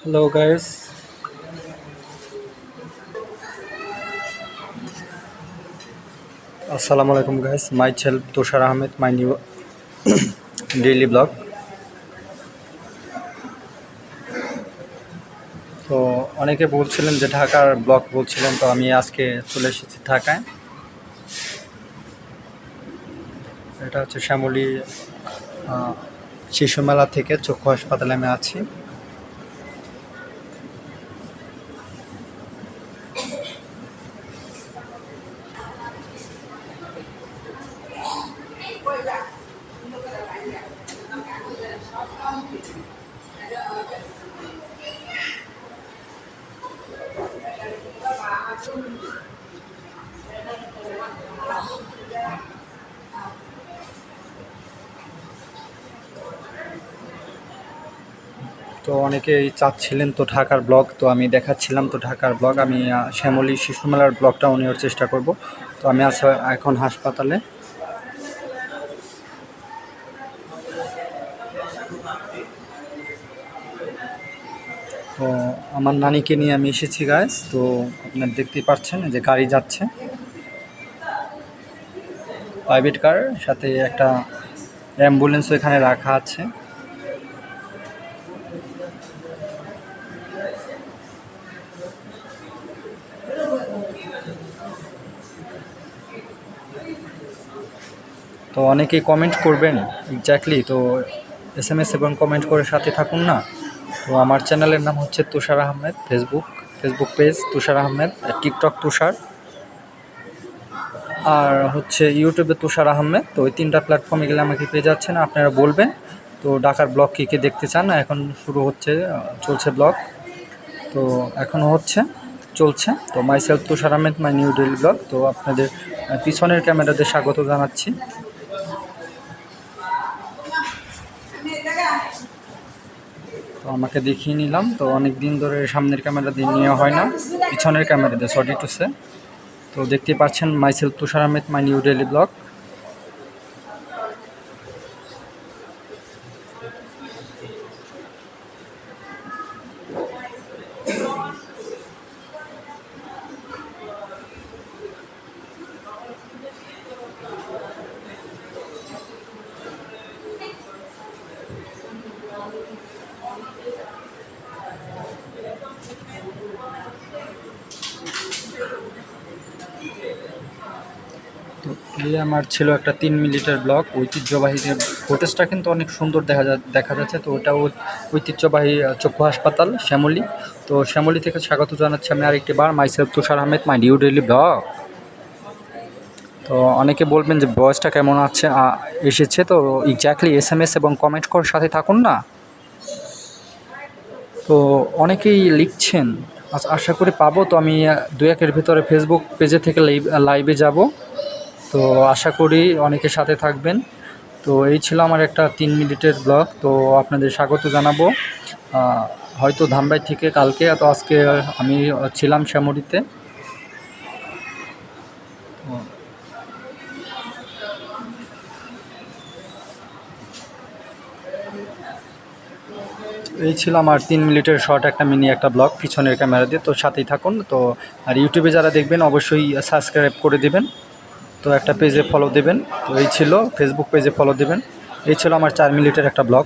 Hello guys, Assalamu alaikum guys. Myself Tushar Ahmed, my new daily blog. তো অনেকে বলছিলেন যে ঢাকার ব্লগ বলছিলেন, তো আমি আজকে চলে এসেছি ঢাকায়। এটা হচ্ছে শ্যামলী শিশু মেলা থেকে চক্ষু হাসপাতালে আমি আছি। তো অনেকেই চাচ্ছিলেন তো ঢাকার ব্লগ, তো আমি দেখাচ্ছিলাম তো ঢাকার ব্লগ। আমি শ্যামলী শিশু মেলার ব্লগটাও নেওয়ার চেষ্টা করব। তো আমি আছি এখন হাসপাতালে। তো আমার নানিকে নিয়ে আমি এসেছি গাইস। তো আপনারা দেখতেই পাচ্ছেন যে গাড়ি যাচ্ছে, প্রাইভেট কার, সাথে একটা অ্যাম্বুলেন্সও এখানে রাখা আছে। তো অনেকেই কমেন্ট করবেন এক্স্যাক্টলি, তো SMS এবং কমেন্ট করে সাথে থাকুন না। তো আমার চ্যানেলের নাম হচ্ছে তুষার আহমেদ, ফেসবুক পেজ তুষার আহমেদ, টিকটক তুষার, আর হচ্ছে ইউটিউবে তুষার আহমেদ। তো ওই তিনটা প্ল্যাটফর্মে গেলে আমাকে পেয়ে যাচ্ছেন। আপনারা বলবেন তো ঢাকার ব্লগ কী কী দেখতে চান। এখন শুরু হচ্ছে, চলছে ব্লগ, তো এখনও হচ্ছে, চলছে। তো myself Tushar Ahmed, my new daily blog. তো আপনাদের পিছনের ক্যামেরাতে স্বাগত জানাচ্ছি। তো আমাকে দেখিয়ে নিলাম। তো অনেক দিন ধরে সামনের ক্যামেরা দিয়ে নেওয়া হয় না, পিছনের ক্যামেরা দিয়ে, সরি টু সে। তো দেখতেই পাচ্ছেন myself Tushar Ahmed, my new daily blog. তো এই আমার ছিল একটা 3 মিনিটের ব্লগ, ঐতিহ্যবাহী। ফুটেজটা কিন্তু অনেক সুন্দর দেখা যাচ্ছে। তো ওটা ঐতিহ্যবাহী চক্ষু হাসপাতাল শ্যামলী। তো শ্যামলী থেকে স্বাগত জানাচ্ছি আমি আরেকটি বার, myself Tushar Ahmed, my new daily blog. তো অনেকে বলবেন যে ভয়েসটা কেমন আছে এসেছে। তো এক্স্যাক্টলি SMS এবং কমেন্ট করে সাথে থাকুন না। তো অনেকেই লিখছেন, আশা করি পাবো। তো আমি 2-1-এর ভিতরে ফেসবুক পেজে থেকে লাইভে যাব। তো আশা করি অনেকের সাথে থাকবেন। তো এই ছিল আমার একটা 3 মিনিটের ব্লগ। তো আপনাদের স্বাগত জানাবো হয়তো ধামরাই থেকে কালকে, তো আজকে আমি ছিলাম শ্যামলীতে। এই ছিল আমার 3 মিনিটের শর্ট একটা মিনি একটা ব্লগ পিছনের ক্যামেরা দিয়ে। তো সাথেই থাকুন। তো আর ইউটিউবে যারা দেখবেন অবশ্যই সাবস্ক্রাইব করে দেবেন। তো একটা পেজে ফলো দেবেন। তো এই ছিল, ফেসবুক পেজে ফলো দেবেন। এই ছিল আমার 4 মিনিটের একটা ব্লগ।